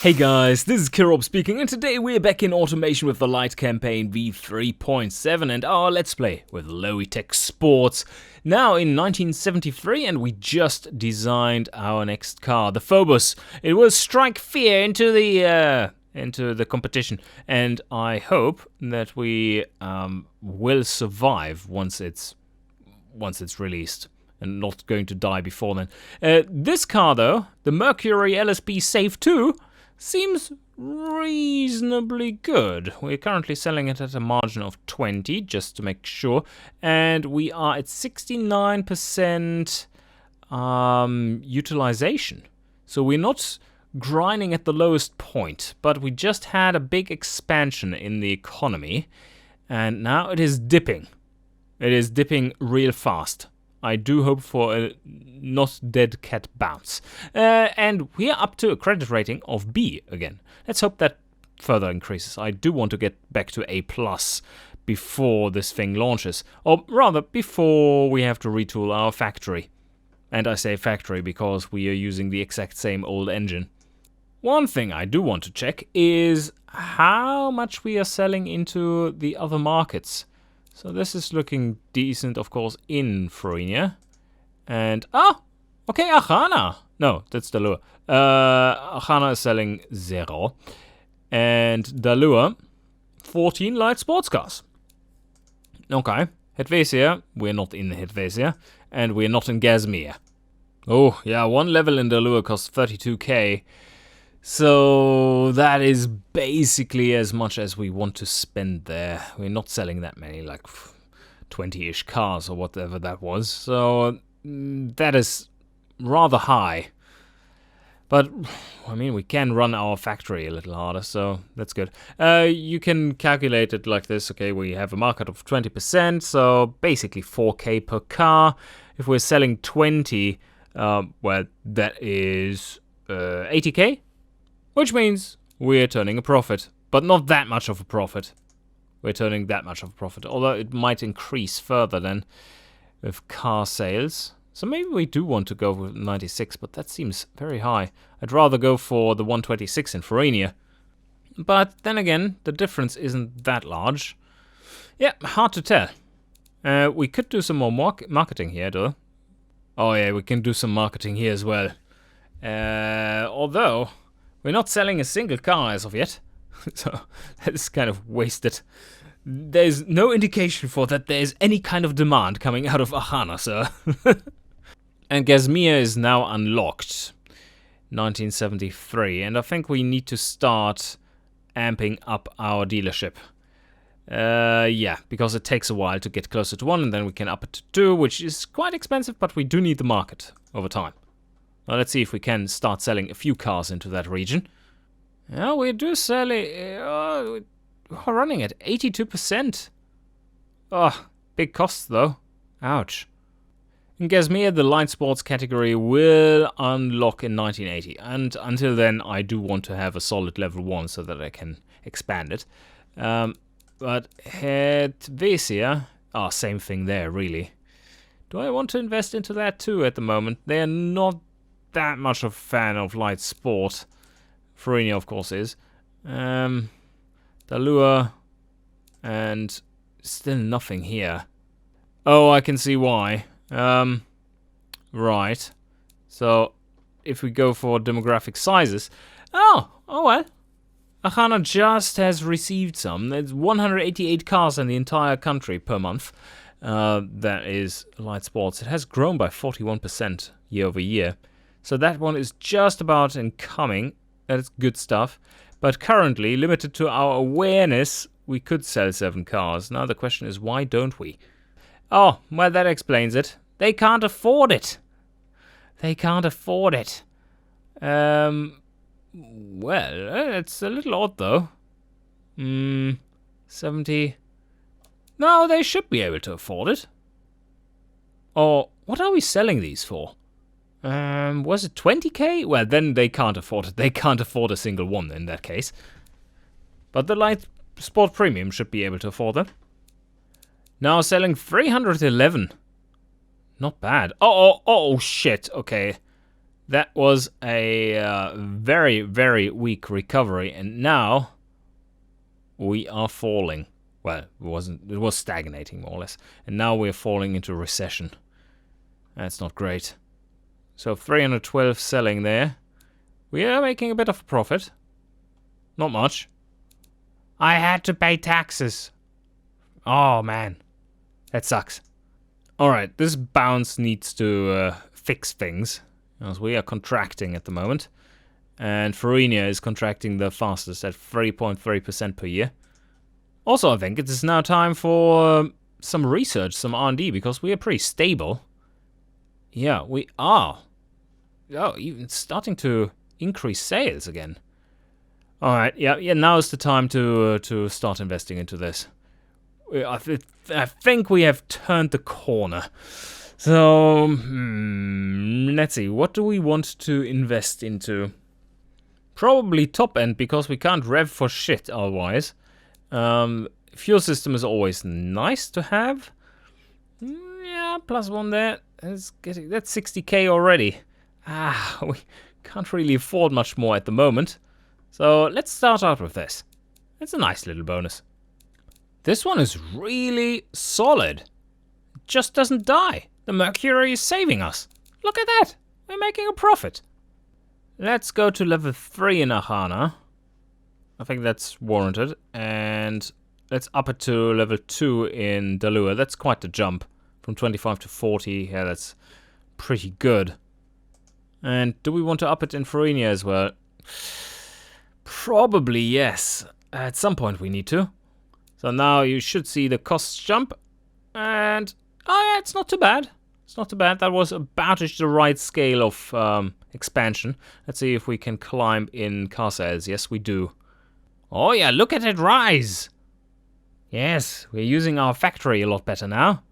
Hey guys, this is Kirob speaking, and today we're back in Automation with the Lite Campaign V3.7 and our Let's Play with Lowitech Sports. Now in 1973, and we just designed our next car, the Phobos. It will strike fear into the competition, and I hope that we will survive once it's released. And not going to die before then. This car though, the Mercury LSP Safe 2, seems reasonably good. We're currently selling it at a margin of 20, just to make sure. And we are at 69% utilization. So we're not grinding at the lowest point, but we just had a big expansion in the economy. And now it is dipping. It is dipping real fast. I do hope for a not dead cat bounce. And we are up to a credit rating of B again. Let's hope that further increases. I do want to get back to A+ before this thing launches. Or rather, before we have to retool our factory. And I say factory because we are using the exact same old engine. One thing I do want to check is how much we are selling into the other markets. So this is looking decent, of course, in Fruinian. And, okay, Achana. No, that's Dalua. Achana is selling 0. And Dalua, 14 light sports cars. Okay, Helvetia, we're not in Helvetia. And we're not in Gazmir. Oh, yeah, one level in Dalua costs 32k. So that is basically as much as we want to spend there. We're not selling that many, like 20-ish cars or whatever that was. So that is rather high. But, I mean, we can run our factory a little harder, so that's good. You can calculate it like this. Okay, we have a market of 20%, so basically 4k per car. If we're selling 20, well, that is 80k. Which means we're turning a profit, but not that much of a profit. We're turning that much of a profit, although it might increase further then with car sales. So maybe we do want to go with 96, but that seems very high. I'd rather go for the 126 in Fruinian. But then again, the difference isn't that large. Yeah, hard to tell. We could do some more marketing here, though. Oh yeah, we can do some marketing here as well. Although we're not selling a single car as of yet, so that's kind of wasted. There's no indication for that there's any kind of demand coming out of Ahana, sir. And Gazmir is now unlocked, 1973, and I think we need to start amping up our dealership. Yeah, because it takes a while to get closer to 1, and then we can up it to 2, which is quite expensive, but we do need the market over time. Well, let's see if we can start selling a few cars into that region. Yeah, we do sell it. We're running at 82%. Oh, big costs though. Ouch. In Gazmir, the light sports category will unlock in 1980. And until then, I do want to have a solid level 1 so that I can expand it. But Helvetia, same thing there, really. Do I want to invest into that too at the moment? They're not that much of a fan of light sport. Fruinian, of course, is. Dalua, and still nothing here. Oh, I can see why. Right. So, if we go for demographic sizes... Oh well. Achana just has received some. There's 188 cars in the entire country per month. That is light sports. It has grown by 41% year over year. So that one is just about incoming. That's good stuff. But currently, limited to our awareness, we could sell 7 cars. Now the question is, why don't we? Oh, well, that explains it. They can't afford it. They can't afford it. Well, it's a little odd, though. 70. No, they should be able to afford it. Or, what are we selling these for? Was it 20k? Well, then they can't afford it. They can't afford a single one in that case. But the Light Sport Premium should be able to afford them. Now selling 311. Not bad. Oh, shit. Okay. That was a very, very weak recovery, and now we are falling. Well, it was stagnating more or less, and now we're falling into recession. That's not great. So 312 selling there. We are making a bit of a profit. Not much. I had to pay taxes. Oh man, that sucks. Alright, this bounce needs to fix things, as we are contracting at the moment. And Fruinian is contracting the fastest at 3.3% per year. Also, I think it is now time for some research, some R&D, because we are pretty stable. Yeah, we are. Oh, even starting to increase sales again. Alright, yeah, now is the time to start investing into this. I think we have turned the corner. So, let's see, what do we want to invest into? Probably top end, because we can't rev for shit otherwise. Fuel system is always nice to have. Yeah, +1 there. That's 60k already. We can't really afford much more at the moment. So let's start out with this. It's a nice little bonus. This one is really solid. It just doesn't die. The mercury is saving us. Look at that. We're making a profit. Let's go to level 3 in Ahana. I think that's warranted. And let's up it to level 2 in Dalua. That's quite the jump. From 25 to 40. Yeah, that's pretty good. And do we want to up it in Fruinian as well? Probably yes. At some point we need to. So now you should see the costs jump. And, oh yeah, it's not too bad. It's not too bad. That was about the right scale of expansion. Let's see if we can climb in car sales. Yes, we do. Oh yeah, look at it rise. Yes, we're using our factory a lot better now.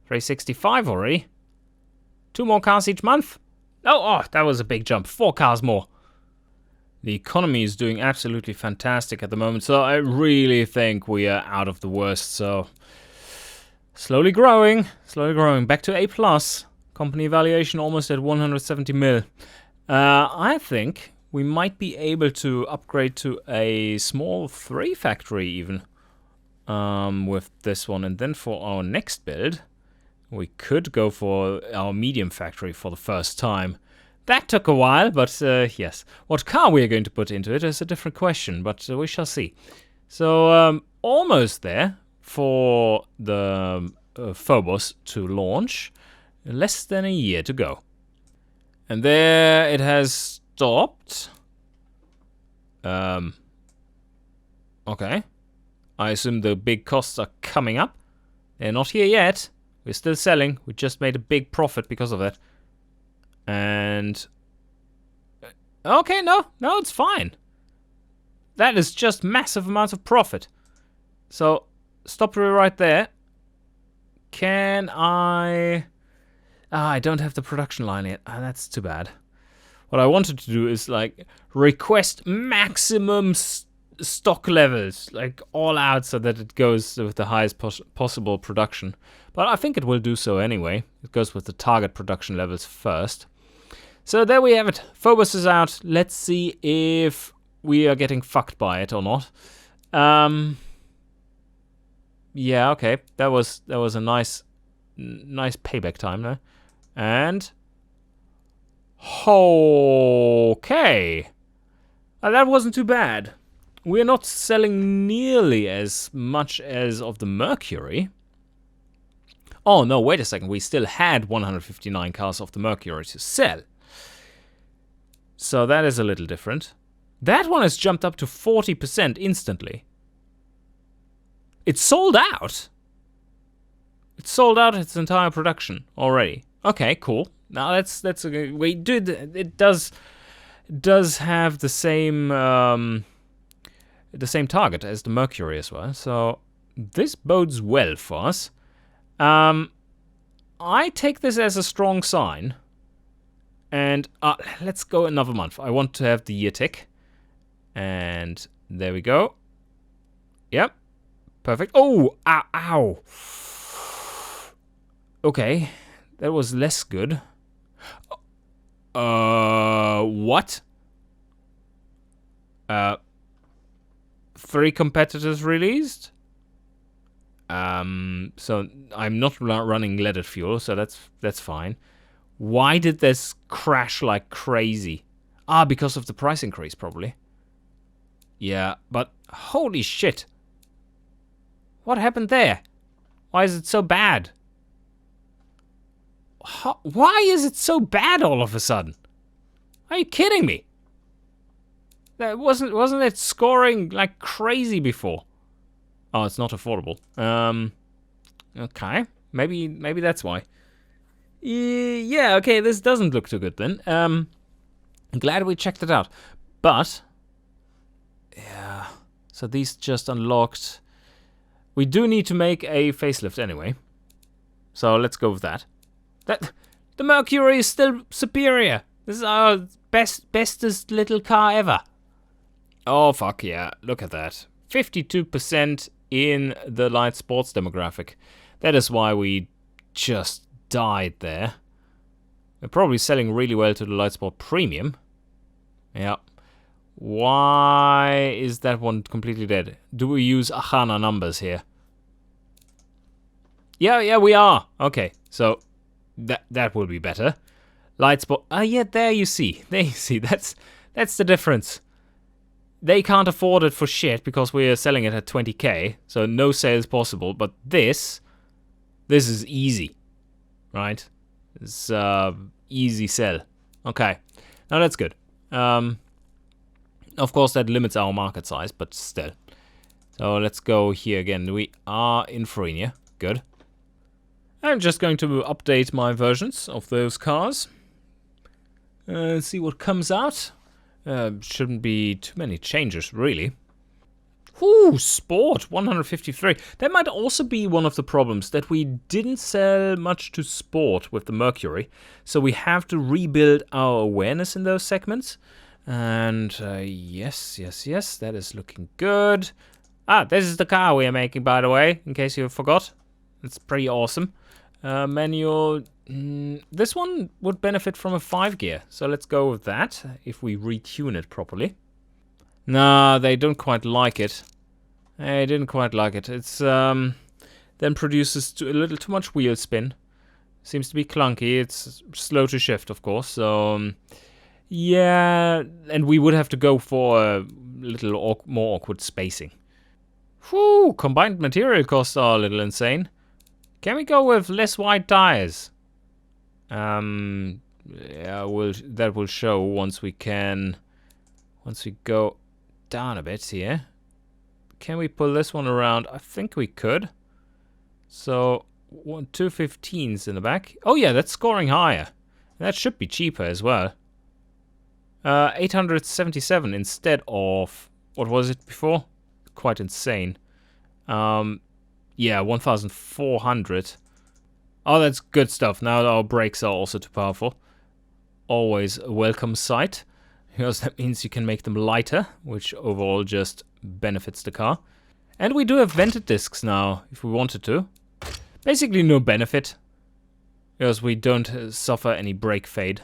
365 already. 2 more cars each month. Oh, that was a big jump. 4 cars more. The economy is doing absolutely fantastic at the moment, so I really think we are out of the worst. So slowly growing. Back to A+. Company valuation almost at 170 mil. I think we might be able to upgrade to a small 3 factory even with this one. And then for our next build, we could go for our medium factory for the first time. That took a while, but yes. What car we are going to put into it is a different question, but we shall see. So, almost there for the Phobos to launch. Less than a year to go. And there it has stopped. Okay. I assume the big costs are coming up. They're not here yet. We're still selling. We just made a big profit because of that. And okay, no, it's fine. That is just massive amounts of profit. So stop right there. Can I? I don't have the production line yet. That's too bad. What I wanted to do is like request maximum stock levels, like all out, so that it goes with the highest possible production. But I think it will do so anyway. It goes with the target production levels first. So there we have it. Phobos is out. Let's see if we are getting fucked by it or not. Yeah, okay. That was a nice payback time there. And okay. That wasn't too bad. We're not selling nearly as much as of the Mercury. Oh no, wait a second. We still had 159 cars of the Mercury to sell. So that is a little different. That one has jumped up to 40% instantly. It's sold out. It's sold out its entire production already. Okay, cool. Now that's okay. It does have the same target as the Mercury as well. So this bodes well for us. I take this as a strong sign. And let's go another month. I want to have the year tick. And there we go. Yep. Perfect. Oh, ow. Okay. That was less good. What? 3 competitors released? So I'm not running leaded fuel, so that's fine. Why did this crash like crazy? Because of the price increase, probably. Yeah, but holy shit. What happened there? Why is it so bad? Why is it so bad all of a sudden? Are you kidding me? That wasn't it scoring like crazy before? Oh, it's not affordable. Okay. Maybe that's why. Yeah, okay, this doesn't look too good then. I'm glad we checked it out. But yeah. So these just unlocked. We do need to make a facelift anyway. So let's go with that. The Mercury is still superior. This is our bestest little car ever. Oh fuck yeah, look at that. 52% in the light sports demographic. That is why we just died there. We're probably selling really well to the light sport premium. Yeah. Why is that one completely dead? Do we use Ahana numbers here? Yeah, we are. Okay, so that will be better. Light sport. Yeah, there you see. That's the difference. They can't afford it for shit because we're selling it at 20k, so no sales possible. But this is easy, right? It's easy sell. Okay, now that's good. Of course, that limits our market size, but still. So let's go here again. We are in Fruinian. Good. I'm just going to update my versions of those cars. See what comes out. Shouldn't be too many changes, really. Ooh, Sport, 153. That might also be one of the problems, that we didn't sell much to Sport with the Mercury. So we have to rebuild our awareness in those segments. And yes, that is looking good. This is the car we are making, by the way, in case you forgot. It's pretty awesome. Manual. This one would benefit from a 5 gear, so let's go with that if we retune it properly. Nah, they don't quite like it. They didn't quite like it. It's then produces a little too much wheel spin. Seems to be clunky. It's slow to shift, of course. So yeah, and we would have to go for a little more awkward spacing. Whew, combined material costs are a little insane. Can we go with less wide tires? Yeah, that will show once we go down a bit here. Can we pull this one around? I think we could. So 2 15s in the back. Oh yeah, that's scoring higher. That should be cheaper as well. 877 instead of, what was it before? Quite insane. Yeah, 1,400. Oh, that's good stuff. Now our brakes are also too powerful. Always a welcome sight, because that means you can make them lighter, which overall just benefits the car. And we do have vented discs now, if we wanted to. Basically no benefit, because we don't suffer any brake fade.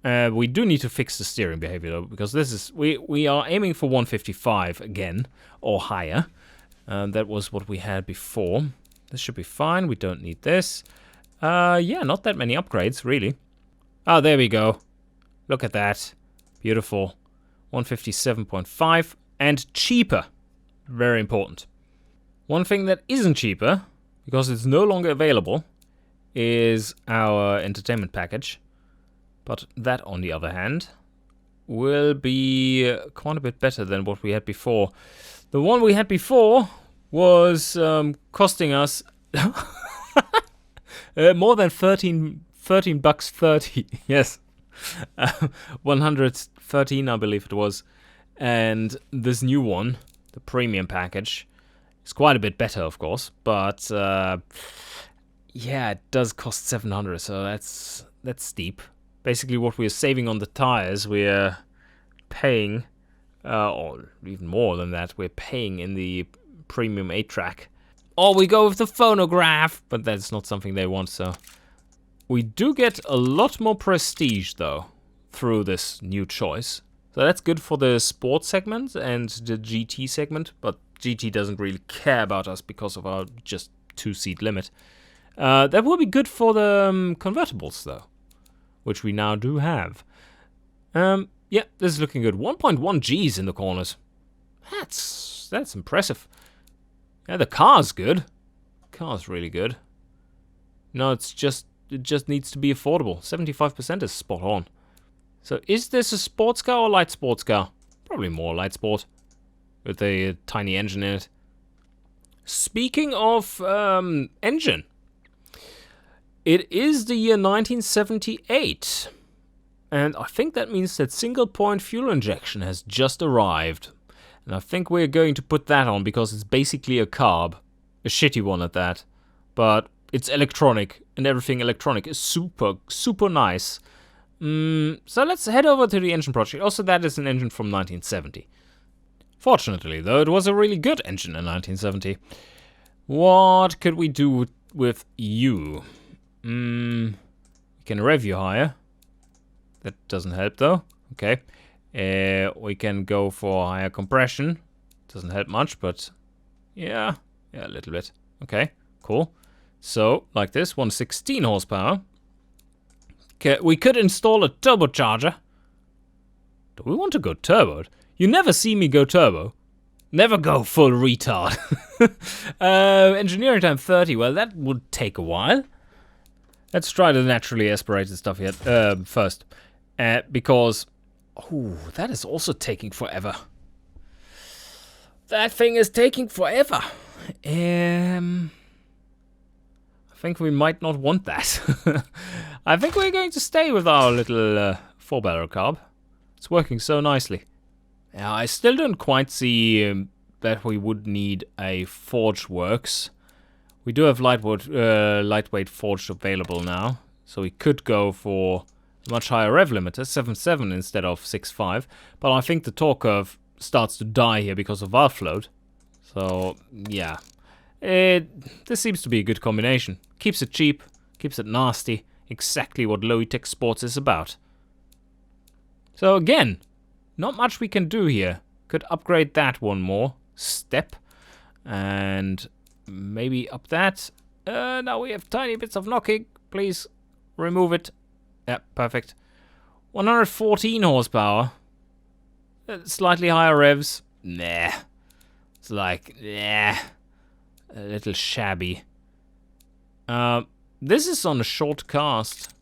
We do need to fix the steering behavior though, because this is we are aiming for 155 again, or higher. That was what we had before. This should be fine. We don't need this. Yeah, not that many upgrades, really. Oh, there we go. Look at that. Beautiful. 157.5 and cheaper. Very important. One thing that isn't cheaper, because it's no longer available, is our entertainment package. But that, on the other hand, will be quite a bit better than what we had before. The one we had before was costing us more than 13 bucks 30. Yes. 113, I believe it was. And this new one, the premium package, is quite a bit better, of course, but yeah, it does cost 700, so that's steep. Basically what we're saving on the tires, we're paying, or even more than that, we're paying in the premium 8-track. Or we go with the phonograph, but that's not something they want, so We do get a lot more prestige, though, through this new choice. So that's good for the sports segment and the GT segment, but GT doesn't really care about us because of our just 2-seat limit. That will be good for the convertibles, though, which we now do have. Yeah, this is looking good. 1.1 Gs in the corners. That's impressive. Yeah, the car's good. Car's really good. No, it just needs to be affordable. 75% is spot on. So is this a sports car or light sports car? Probably more light sport, with a tiny engine in it. Speaking of engine, it is the year 1978. And I think that means that single-point fuel injection has just arrived. And I think we're going to put that on because it's basically a carb. A shitty one at that. But it's electronic, and everything electronic is super, super nice. So let's head over to the engine project. Also, that is an engine from 1970. Fortunately, though, it was a really good engine in 1970. What could we do with you? We can rev you higher. That doesn't help, though. Okay. We can go for higher compression. Doesn't help much, but yeah, a little bit. Okay, cool. So, like this, 116 horsepower. Okay, we could install a turbocharger. Do we want to go turbo? You never see me go turbo. Never go full retard. Engineering time 30. Well, that would take a while. Let's try the naturally aspirated stuff here first. Because... oh, that is also taking forever. That thing is taking forever. I think we might not want that. I think we're going to stay with our little 4-barrel carb. It's working so nicely. Yeah, I still don't quite see that we would need a forge works. We do have lightweight forged available now, so we could go for a much higher rev limiter, 7.7 instead of 6.5. But I think the torque curve starts to die here because of valve float. So yeah, this seems to be a good combination. Keeps it cheap, keeps it nasty. Exactly what Lowitech Sports is about. So again, not much we can do here. Could upgrade that one more step. And maybe up that. Now we have tiny bits of knocking. Please remove it. Yeah, perfect. 114 horsepower. Slightly higher revs. Nah. It's like, nah. A little shabby. This is on a short cast.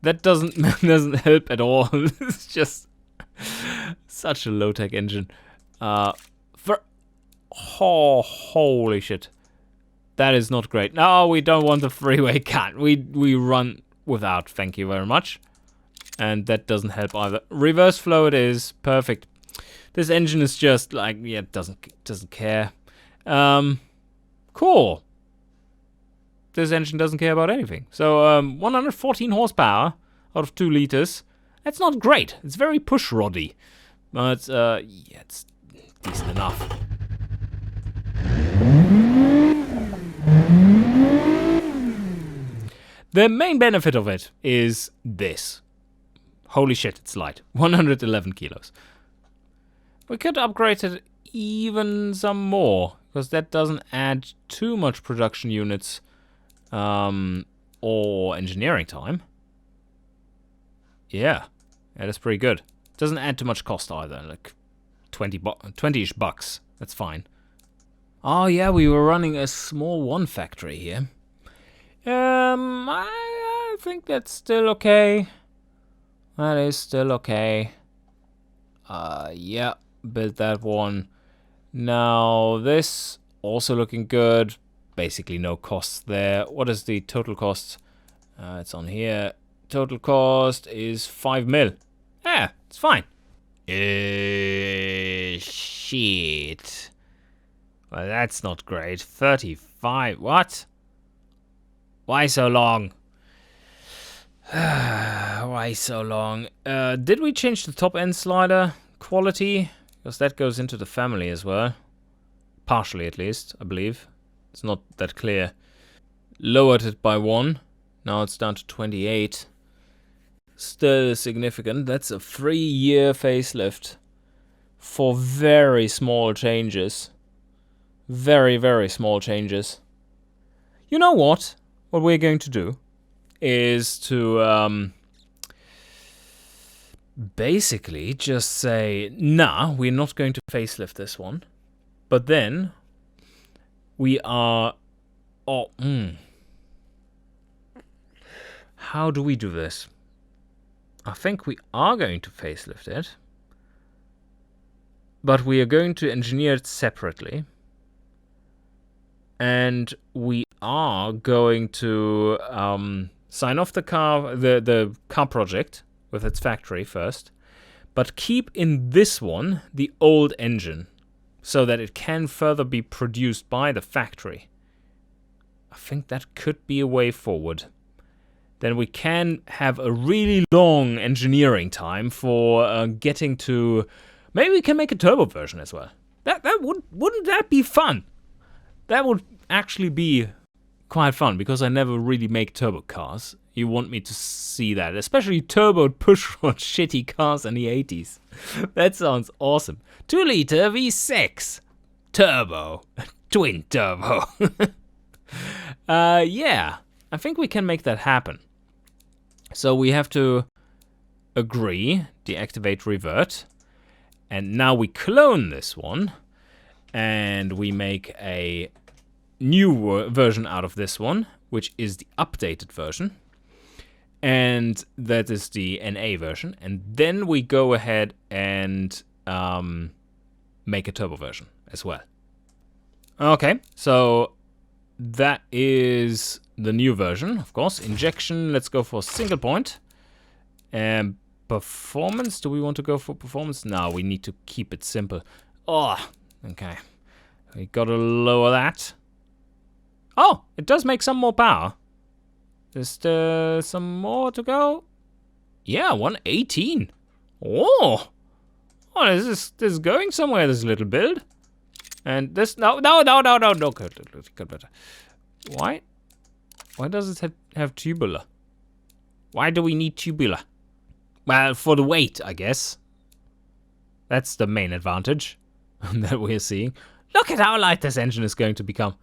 That doesn't help at all. It's just such a low-tech engine. Holy shit. That is not great. No, we don't want the freeway cut. We run without, thank you very much. And that doesn't help either. Reverse flow it is. Perfect. This engine is just like, yeah, doesn't care. Cool. This engine doesn't care about anything. So, 114 horsepower out of 2 liters. That's not great. It's very push-roddy. But, yeah, it's decent enough. The main benefit of it is this. Holy shit, it's light. 111 kilos. We could upgrade it even some more, because that doesn't add too much production units or engineering time. Yeah, that's pretty good. Doesn't add too much cost either, like 20-ish bucks. That's fine. Oh yeah, we were running a small one factory here. I think that's still okay. That is still okay. Yeah, built that one. Now this also looking good. Basically no costs there. What is the total cost? It's on here. Total cost is 5 mil. Yeah, it's fine. Shit. Well, that's not great. 35. What? Why so long? Why so long? Did we change the top end slider quality? Because that goes into the family as well. Partially at least, I believe. It's not that clear. Lowered it by 1. Now it's down to 28. Still significant. That's a 3-year facelift for very small changes. Very, very small changes. You know what? What we're going to do is to basically just say, nah, we're not going to facelift this one. But then we are... How do we do this? I think we are going to facelift it. But we are going to engineer it separately. And we are going to sign off the car project with its factory first, but keep in this one the old engine so that it can further be produced by the factory. I think that could be a way forward. Then we can have a really long engineering time for getting to... Maybe we can make a turbo version as well. Wouldn't that be fun? That would actually be quite fun, because I never really make turbo cars. You want me to see that, especially turbo pushrod shitty cars in the 80s. That sounds awesome. 2-liter V6 turbo, twin turbo. Yeah, I think we can make that happen. So we have to agree, deactivate, revert, and now we clone this one, and we make a new version out of this one, which is the updated version. And that is the NA version. And then we go ahead and make a turbo version as well. Okay, so that is the new version, of course. Injection, let's go for single point. And performance, do we want to go for performance? No, we need to keep it simple. Oh, okay. We gotta lower that. Oh, it does make some more power. Just some more to go. Yeah, 118. Oh, this is going somewhere, this little build. And this, no, good better. Why does it have tubular? Why do we need tubular? Well, for the weight, I guess. That's the main advantage that we're seeing. Look at how light this engine is going to become.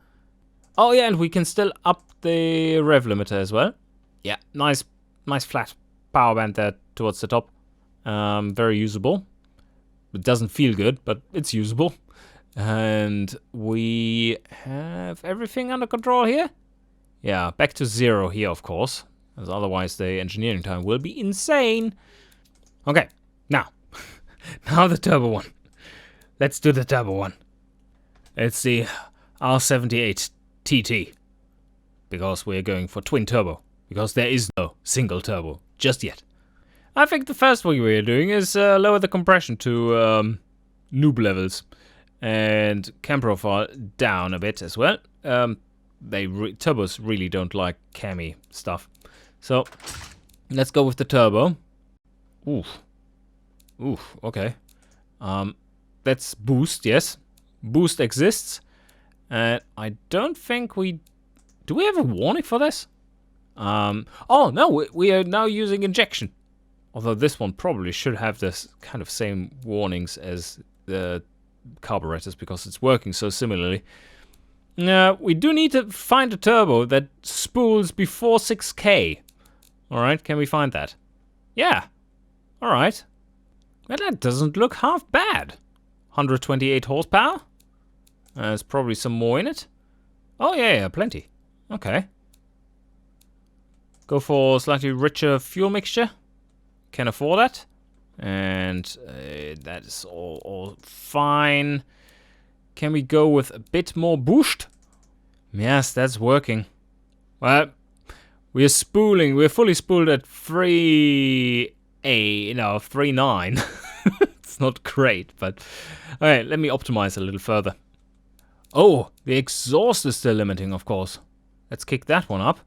Oh yeah, and we can still up the rev limiter as well. Yeah, nice flat power band there towards the top. Very usable. It doesn't feel good, but it's usable. And we have everything under control here. Yeah, back to 0 here, of course, as otherwise the engineering time will be insane. Okay, now the turbo one. Let's do the turbo one. It's the R78 TT, because we're going for twin turbo, because there is no single turbo just yet. I think the first thing we're doing is lower the compression to noob levels, and cam profile down a bit as well. Turbos really don't like cammy stuff, so let's go with the turbo. Oof, okay. That's boost, yes, boost exists. I don't think do we have a warning for this? Oh no, we are now using injection. Although this one probably should have this kind of same warnings as the carburetors, because it's working so similarly. We do need to find a turbo that spools before 6K. Alright, can we find that? Yeah. Alright. Well, that doesn't look half bad. 128 horsepower. There's probably some more in it. Oh yeah, plenty. Okay. Go for slightly richer fuel mixture. Can afford that. And that is all fine. Can we go with a bit more boost? Yes, that's working. Well, we're fully spooled at 3.9. It's not great, but alright, let me optimize a little further. Oh, the exhaust is still limiting, of course. Let's kick that one up.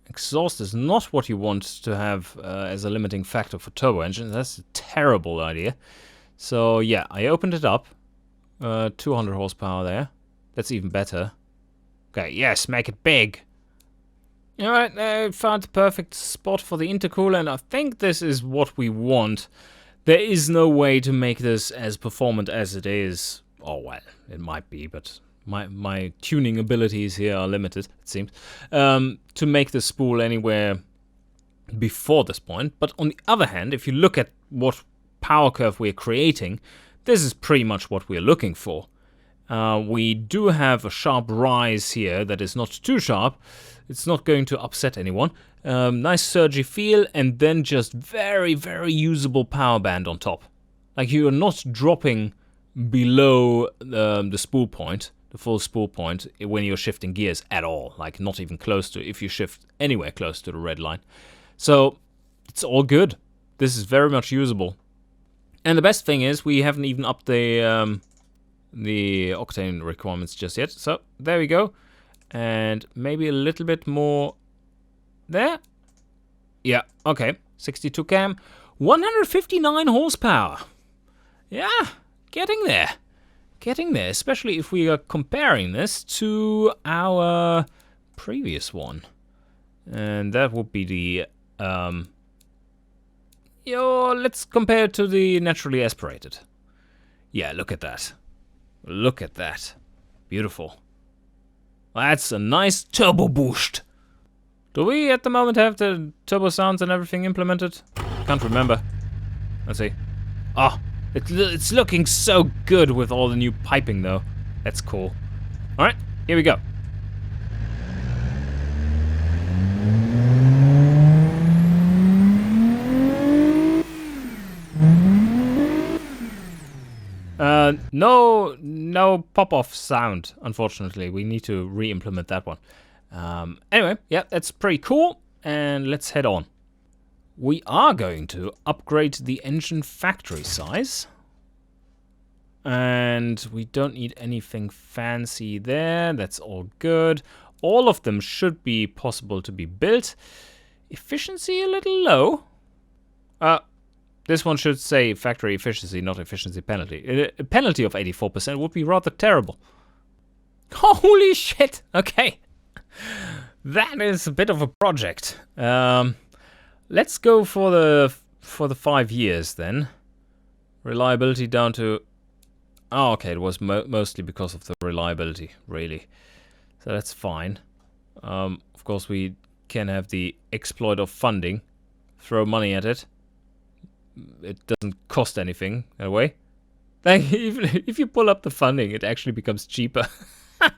Exhaust is not what you want to have as a limiting factor for turbo engines. That's a terrible idea. So yeah, I opened it up. 200 horsepower there. That's even better. Okay, yes, make it big. Alright, I found the perfect spot for the intercooler, and I think this is what we want. There is no way to make this as performant as it is. Oh, well, it might be, but my tuning abilities here are limited, it seems. To make the spool anywhere before this point. But on the other hand, if you look at what power curve we're creating, this is pretty much what we're looking for. We do have a sharp rise here that is not too sharp. It's not going to upset anyone. Nice surgy feel, and then just very, very usable power band on top. Like, you are not dropping below the spool point, the full spool point, when you're shifting gears at all. Like, not even close to, if you shift anywhere close to the red line. So, it's all good. This is very much usable. And the best thing is, we haven't even upped the octane requirements just yet. So, there we go. And maybe a little bit more there. Yeah, okay. 62 cam. 159 horsepower. Yeah, getting there. Getting there, especially if we are comparing this to our previous one. And that would be the... let's compare it to the naturally aspirated. Yeah, look at that. Look at that. Beautiful. That's a nice turbo boost. Do we at the moment have the turbo sounds and everything implemented? Can't remember. Let's see. Oh, it's looking so good with all the new piping though. That's cool. Alright, here we go. No pop-off sound, unfortunately. We need to re-implement that one. Anyway, yeah, that's pretty cool. And let's head on. We are going to upgrade the engine factory size. And we don't need anything fancy there. That's all good. All of them should be possible to be built. Efficiency a little low. This one should say factory efficiency, not efficiency penalty. A penalty of 84% would be rather terrible. Holy shit! Okay. That is a bit of a project. Let's go for the 5 years then. Reliability down to... Oh, okay, it was mostly because of the reliability, really. So that's fine. Of course, we can have the exploit of funding. Throw money at it. It doesn't cost anything, in a way. Like, if you pull up the funding, it actually becomes cheaper.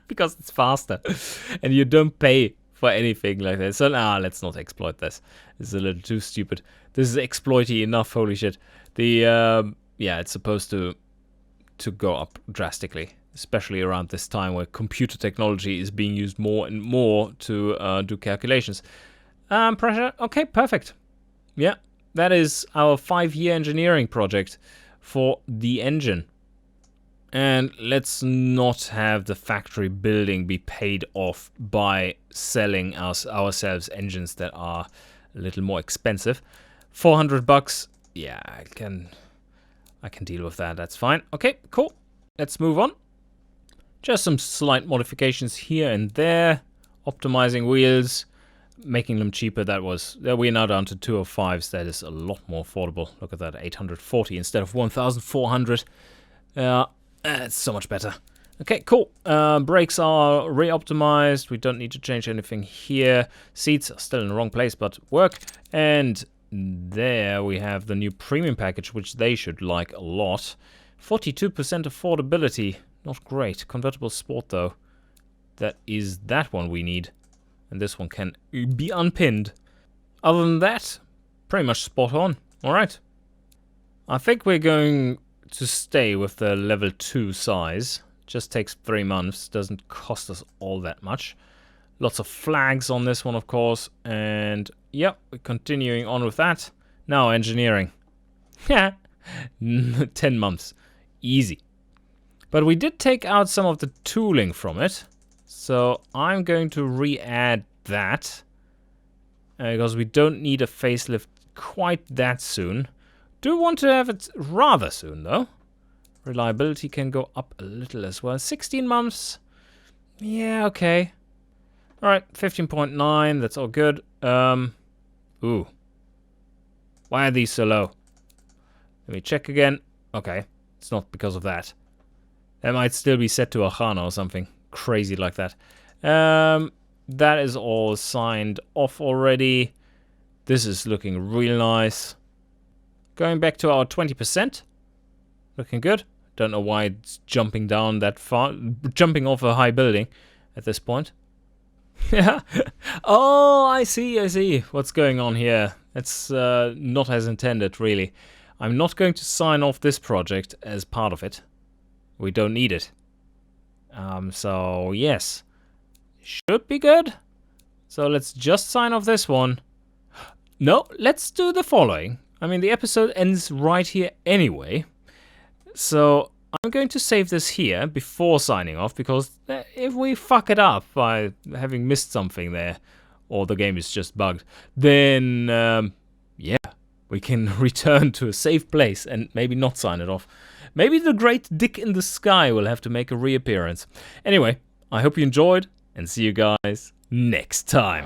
Because it's faster. And you don't pay for anything like that. So, let's not exploit this. This is a little too stupid. This is exploity enough, holy shit. Yeah, it's supposed to go up drastically. Especially around this time where computer technology is being used more and more to do calculations. Pressure, okay, perfect. Yeah. That is our 5-year engineering project for the engine. And let's not have the factory building be paid off by selling ourselves engines that are a little more expensive. $400, yeah, I can deal with that. That's fine. Okay, cool. Let's move on. Just some slight modifications here and there. Optimizing wheels. Making them cheaper. We're now down to 205s. That is a lot more affordable. Look at that, 840 instead of 1,400. It's so much better. Okay, cool. Brakes are re-optimized. We don't need to change anything here. Seats are still in the wrong place, but work. And there we have the new premium package, which they should like a lot. 42% affordability. Not great. Convertible Sport, though. That is that one we need. And this one can be unpinned. Other than that, pretty much spot on. Alright. I think we're going to stay with the level 2 size. Just takes 3 months. Doesn't cost us all that much. Lots of flags on this one, of course. And, yep, we're continuing on with that. Now, engineering. Yeah. 10 months. Easy. But we did take out some of the tooling from it. So I'm going to re-add that because we don't need a facelift quite that soon. Do want to have it rather soon though. Reliability can go up a little as well. 16 months. Yeah, okay. Alright, 15.9, that's all good. Ooh. Why are these so low? Let me check again. Okay, it's not because of that. That might still be set to Ahana or something crazy like that. That is all signed off already. This is looking real nice. Going back to our 20%. Looking good. Don't know why it's jumping down that far. Jumping off a high building at this point. Yeah. Oh, I see. What's going on here? It's not as intended, really. I'm not going to sign off this project as part of it. We don't need it. So, yes. Should be good. So let's just sign off this one. No, let's do the following. I mean, the episode ends right here anyway. So I'm going to save this here before signing off, because if we fuck it up by having missed something there, or the game is just bugged, then, yeah, we can return to a safe place and maybe not sign it off. Maybe the great dick in the sky will have to make a reappearance. Anyway, I hope you enjoyed, and see you guys next time.